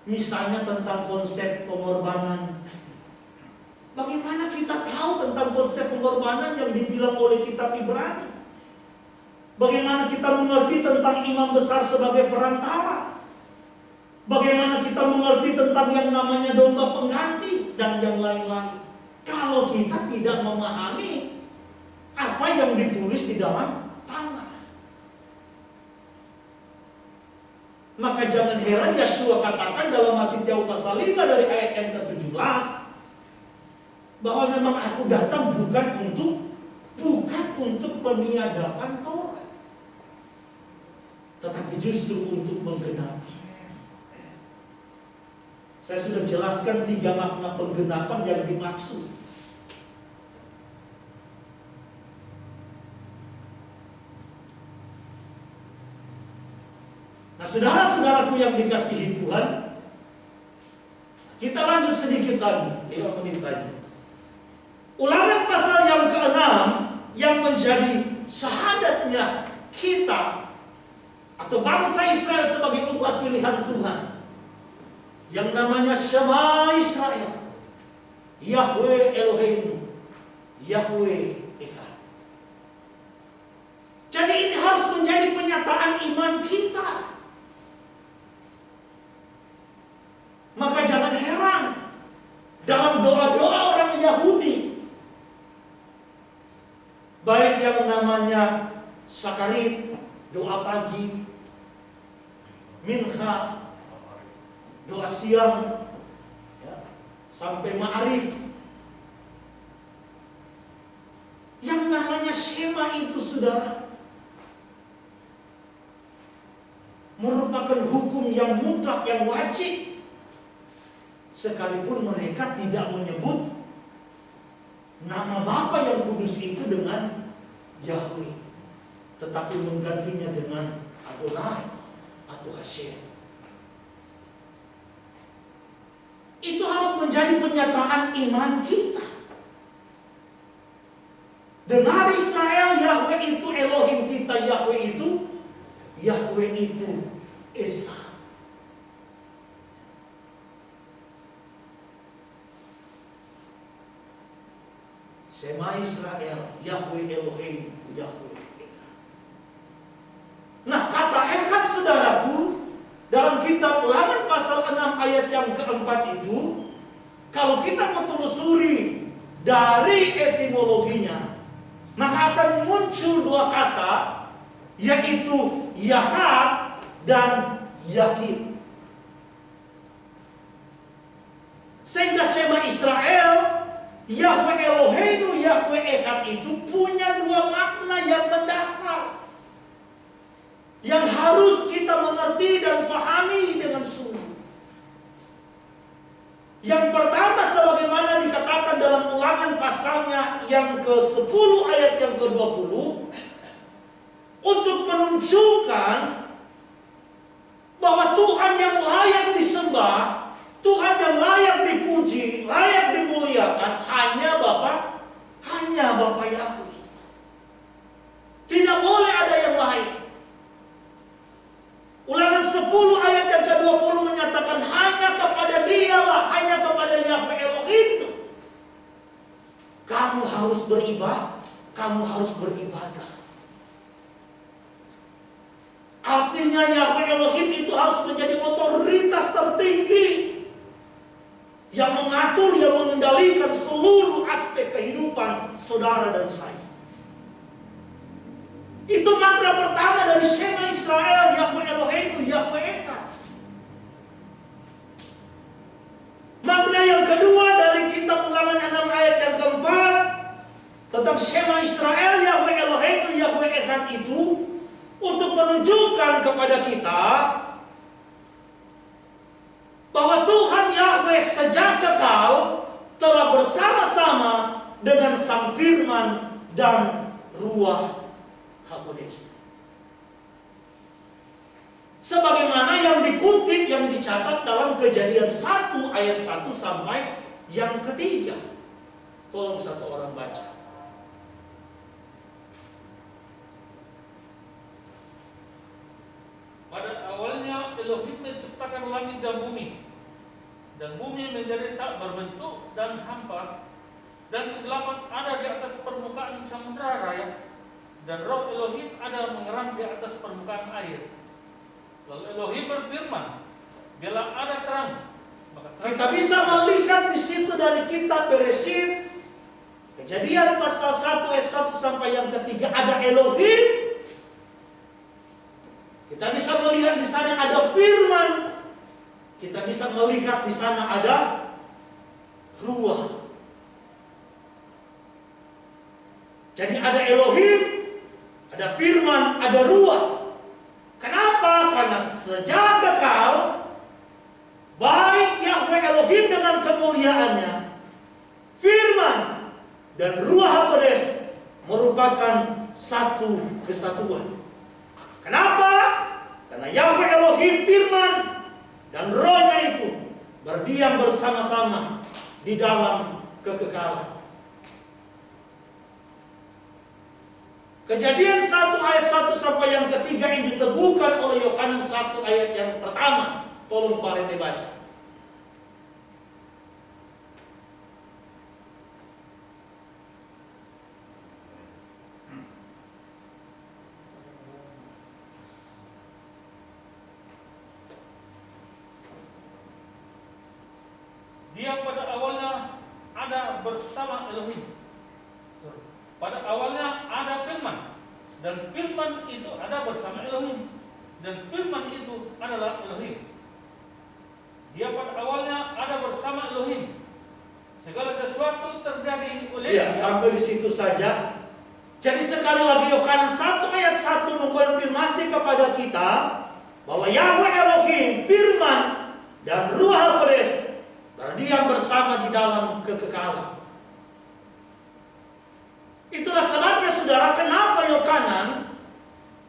Misalnya tentang konsep pengorbanan. Bagaimana kita tahu tentang konsep pengorbanan yang dibilang oleh kitab Ibrani? Bagaimana kita mengerti tentang imam besar sebagai perantara? Bagaimana kita mengerti tentang yang namanya domba pengganti dan yang lain-lain? Kalau kita tidak memahami apa yang ditulis di dalam tanah. Maka jangan heran Yeshua katakan dalam Matius pasal 5 dari ayat yang ke-17 bahwa memang aku datang bukan untuk meniadakan Taurat, tetapi justru untuk menggenapi. Saya sudah jelaskan 3 makna penggenapan yang dimaksud. Nah, saudara-saudaraku yang dikasihi Tuhan, kita lanjut sedikit lagi, 5 menit saja. Ulangan pasal yang ke-6 yang menjadi syahadatnya kita atau bangsa Israel sebagai umat pilihan Tuhan, yang namanya Shema Israel, Yahweh Eloheinu, Yahweh Echad. Jadi ini harus menjadi penyataan iman kita. Maka jangan heran dalam doa-doa orang Yahudi, baik yang namanya Sakarit, doa pagi, Mincha, doa siang, ya, sampai Ma'arif. Yang namanya Shema itu, saudara, merupakan hukum yang mutlak, yang wajib. Sekalipun mereka tidak menyebut nama Bapa yang kudus itu dengan Yahweh, tetapi menggantinya dengan Adonai atau Hashem. Itu harus menjadi penyataan iman kita. Dengar Israel, Yahweh itu Elohim kita, Yahweh itu Esa. Shema Israel, Yahweh Elohim, Yahweh Echad. Nah, kata Echad, saudaraku, dalam kitab Ulangan pasal 6 ayat yang keempat itu, kalau kita menelusuri dari etimologinya, maka akan muncul 2 kata, yaitu Yahad dan Yakid. Sehingga Shema Israel, Yahweh Eloheinu, Yahweh Echad itu punya 2 makna yang mendasar, yang harus kita mengerti dan pahami dengan sungguh. Yang pertama, sebagaimana dikatakan dalam Ulangan pasalnya yang ke-10 ayat yang ke-20, untuk menunjukkan bahwa Tuhan yang layak disembah, Tuhan yang layak dipuji, layak dimuliakan, hanya Bapa Yahweh. Tidak boleh ada yang lain. Ulangan 10 ayat yang ke-20 menyatakan hanya kepada Dialah, hanya kepada Yahweh Elohim kamu harus beribadah. Artinya Yahweh Elohim itu harus menjadi otoritas tertinggi yang mengatur, yang mengendalikan seluruh aspek kehidupan saudara dan saya. Itu makna pertama dari Shema Israel, Yahweh Eloheinu, Yahweh Echad. Makna yang kedua dari kitab Ulangan 6 ayat yang keempat tentang Shema Israel, Yahweh Eloheinu, Yahweh Echad itu untuk menunjukkan kepada kita bahwa Tuhan Yahweh sejak kekal telah bersama dengan Sang Firman dan Ruah HaKodes. Sebagaimana yang dikutip, yang dicatat dalam Kejadian 1 ayat 1 sampai yang ketiga. Tolong satu orang baca. Pada awalnya Elohim menciptakan langit dan bumi menjadi tak berbentuk dan hampa, dan kegelapan ada di atas permukaan samudera raya, dan roh Elohim ada mengeram di atas permukaan air. Lalu Elohim berfirman, biarlah ada terang. Maka terang. Kita bisa melihat di situ dari kitab Bereshit, Kejadian pasal 1 ayat 1 sampai yang ketiga ada Elohim. Kita bisa melihat di sana ada firman. Kita bisa melihat di sana ada ruah. Jadi ada Elohim, ada firman, ada ruah. Kenapa? Karena sejak kekal, baik Yahweh Elohim dengan kemuliaannya, firman dan Ruah HaKodes merupakan satu kesatuan. Kenapa? Karena Yahweh Elohim, firman dan rohnya itu berdiam bersama-sama di dalam kekekalan. Kejadian 1 ayat 1 sampai yang ketiga yang diteguhkan oleh Yohanan 1 ayat yang pertama. Tolong Pak Rene baca. Dia pada awalnya ada bersama Elohim. Pada awalnya ada firman, dan firman itu ada bersama Elohim, dan firman itu adalah Elohim. Dia pada awalnya ada bersama Elohim. Segala sesuatu terjadi oleh Ya, sampai di situ saja. Jadi sekali lagi Yohanan 1 ayat 1 mengkonfirmasi kepada kita bahwa Yahweh Elohim, firman dan Ruah HaKodes berdiam bersama di dalam kekekalan. Itulah sebabnya saudara, kenapa Yohanan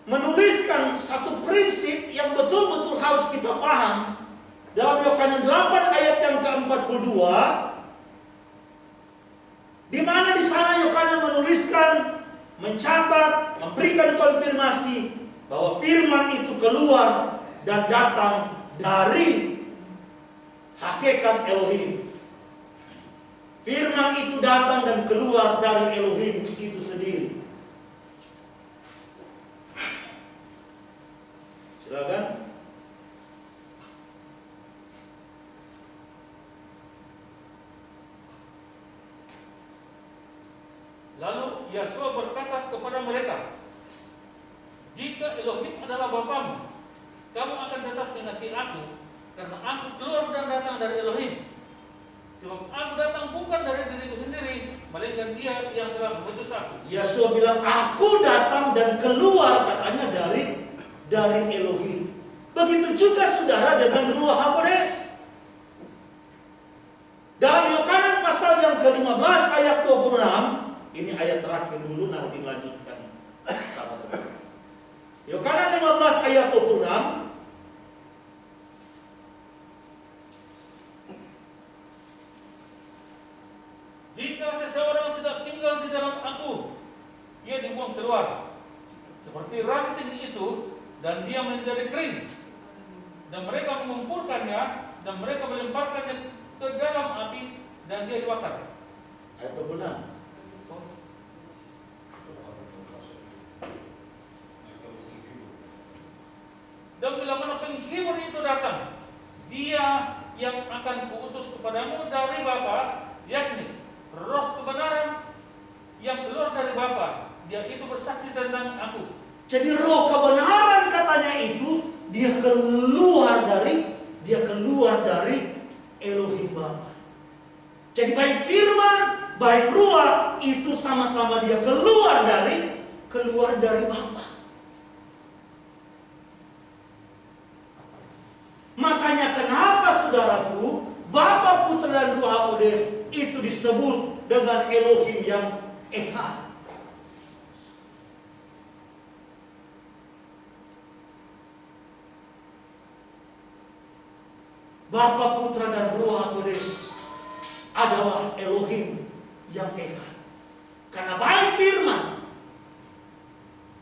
menuliskan satu prinsip yang betul-betul harus kita paham. Dalam Yohanan 8 ayat yang ke-42, di mana di sana Yohanan menuliskan, mencatat, memberikan konfirmasi bahwa firman itu keluar dan datang dari hakikat Elohim. Firman itu datang dan keluar dari Elohim itu sendiri. Silakan. Lalu Yeshua berkata kepada mereka, jika Elohim adalah Bapamu, kamu akan tetap mengasihi aku, karena aku keluar dan datang dari Elohim. Sebab aku datang bukan dari diriku sendiri, melainkan Dia yang telah mengutus aku. Yeshua bilang, aku datang dan keluar, katanya dari Elohim. Begitu juga saudara dengan Ruah HaKodes. Dalam Yohanan pasal yang ke-15 ayat 26, ini ayat terakhir dulu, nanti lanjutkan sahabat. Yohanan 15 ayat 26. Jika seseorang tidak tinggal di dalam aku, ia dibuang keluar seperti ranting itu, dan dia menjadi kering. Dan mereka mengumpulkannya, dan mereka melemparkannya ke dalam api, dan dia dibakar. Ayat 26. Dan bila mana penghibur itu datang, Dia yang akan kuutus kepadamu dari Bapa, yakni Roh kebenaran yang keluar dari Bapa, Dia itu bersaksi tentang aku. Jadi roh kebenaran katanya itu dia keluar dari Elohim Bapa. Jadi baik firman, baik ruah itu sama-sama dia keluar dari Bapa. Makanya kenapa saudaraku, Bapa, Putra dan Ruh HaKodes itu disebut dengan Elohim yang Eka. Bapa, Putra, dan Roh Kudus adalah Elohim yang Eka. Karena baik firman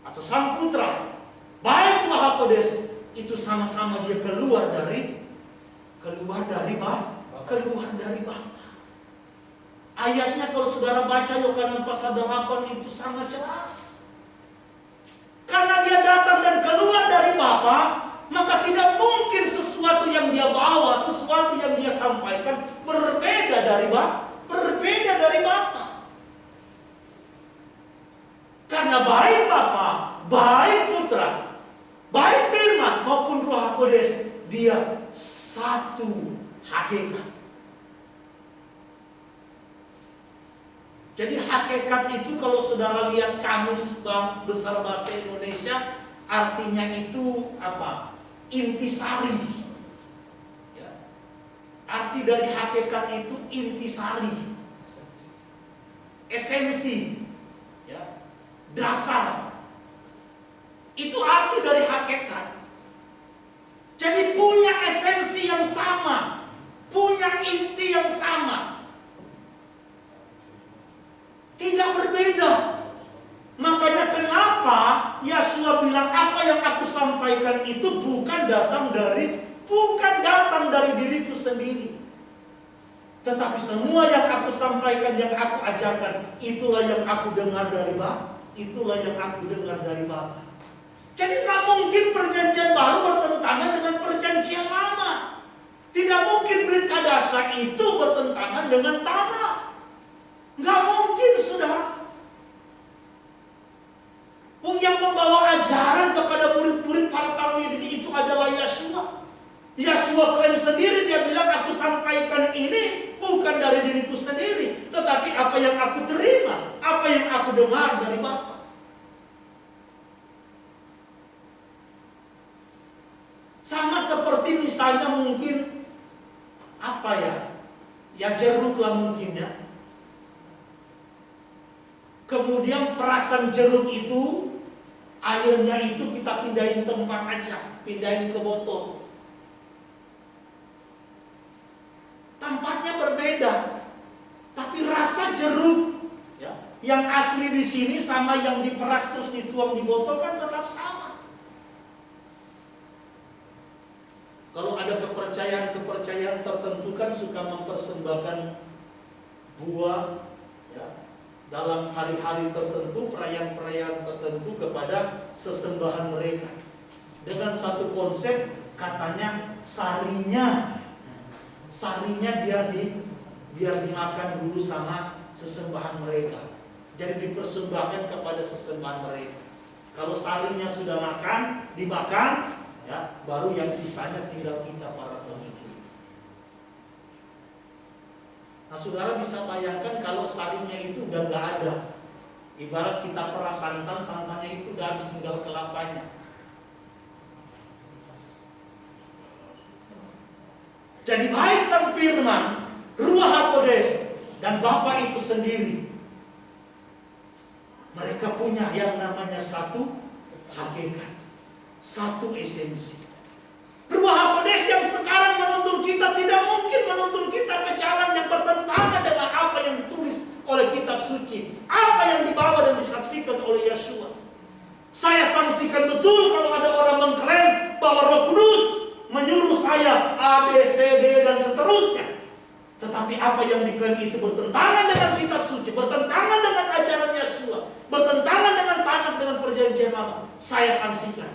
atau Sang Putra, baik Roh Kudus, itu sama-sama dia keluar dari Bapa. Ayatnya kalau saudara baca Yohanes pasal 8 itu sangat jelas. Karena dia datang dan keluar dari Bapa, maka tidak mungkin sesuatu yang dia bawa, sesuatu yang dia sampaikan berbeda dari Bapa. Karena baik Bapa, baik Putra, baik Firman maupun Roh Kudus, dia satu hakikat. Jadi hakikat itu kalau saudara lihat kamus besar bahasa Indonesia, artinya itu apa? Intisari. Ya. Arti dari hakikat itu intisari, esensi, ya. Dasar. Itu arti dari hakikat. Jadi punya esensi yang sama, punya inti yang sama. Tidak berbeda. Makanya kenapa Yeshua bilang apa yang aku sampaikan itu bukan datang dari diriku sendiri. Tetapi semua yang aku sampaikan, yang aku ajarkan, itulah yang aku dengar dari Bapa. Itulah yang aku dengar dari Bapa. Jadi tak mungkin perjanjian baru bertentangan dengan perjanjian lama. Tidak mungkin Brit Hadasah itu bertentangan dengan Tanakh. Nggak mungkin, saudara. Yang membawa ajaran kepada murid-murid para talmid itu adalah Yeshua. Yeshua klaim sendiri, dia bilang aku sampaikan ini bukan dari diriku sendiri, tetapi apa yang aku terima, apa yang aku dengar dari Bapa. Sama seperti misalnya mungkin apa ya jeruk lah mungkin ya. Kemudian perasan jeruk itu, airnya itu kita pindahin tempat aja, pindahin ke botol. Tempatnya berbeda, tapi rasa jeruk ya, yang asli di sini sama yang diperas terus dituang di botol kan tetap sama. Kalau ada kepercayaan tertentu kan suka mempersembahkan buah ya, dalam hari-hari tertentu, perayaan-perayaan tertentu kepada sesembahan mereka. Dengan satu konsep, katanya sarinya biar dimakan dulu sama sesembahan mereka. Jadi dipersembahkan kepada sesembahan mereka. Kalau sarinya sudah dimakan, ya, baru yang sisanya tinggal kita para pemikir. Nah, saudara bisa bayangkan kalau sarinya itu udah nggak ada. Ibarat kita peras santannya itu udah habis, tinggal kelapanya. Jadi baik Sang Firman, Ruach HaKodes, dan Bapa itu sendiri, mereka punya yang namanya satu hakikat, satu esensi. Ruach HaKodes yang sekarang menuntun kita tidak mungkin menuntun kita ke jalan yang bertentangan dengan apa yang ditulis oleh kitab suci, apa yang dibawa dan disaksikan oleh Yeshua. Saya saksikan betul kalau ada orang mengklaim bahwa Roh Kudus menyuruh saya A, B, C, D, dan seterusnya. Tetapi apa yang diklaim itu bertentangan dengan kitab suci, bertentangan dengan ajaran Yeshua, bertentangan dengan Tanakh, dengan perjanjian lama. Saya saksikan.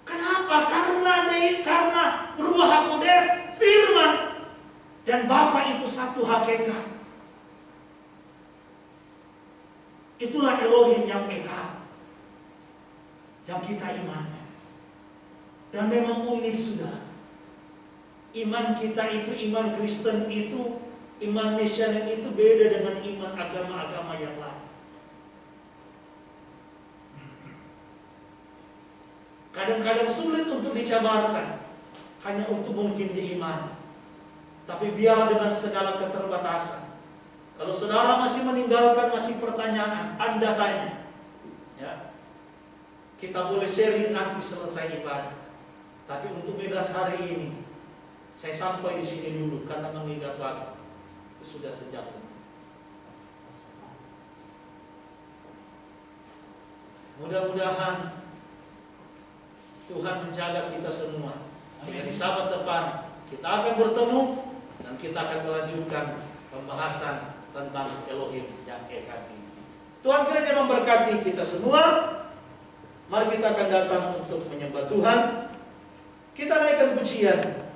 Kenapa? Karena Ruach HaKodes, Firman, dan Bapa itu satu hakikat. Itulah Elohim yang Eka, yang kita imani. Dan memang unik sudah. Iman kita itu, iman Kristen itu, iman Mesianik itu beda dengan iman agama-agama yang lain. Kadang-kadang sulit untuk dijabarkan, hanya untuk mungkin diimani. Tapi biar dengan segala keterbatasan. Kalau saudara masih meninggalkan, masih pertanyaan, Anda tanya. Ya. Kita boleh sharing nanti selesai ibadah. Tapi untuk midras hari ini, saya sampai di sini dulu karena mengingat waktu. Sudah sejam ini. Mudah-mudahan Tuhan menjaga kita semua. Sehingga di Sabat depan kita akan bertemu dan kita akan melanjutkan pembahasan tentang Elohim yang Echad ini. Tuhan kiranya memberkati kita semua. Mari kita akan datang untuk menyembah Tuhan. Kita naikkan pujian.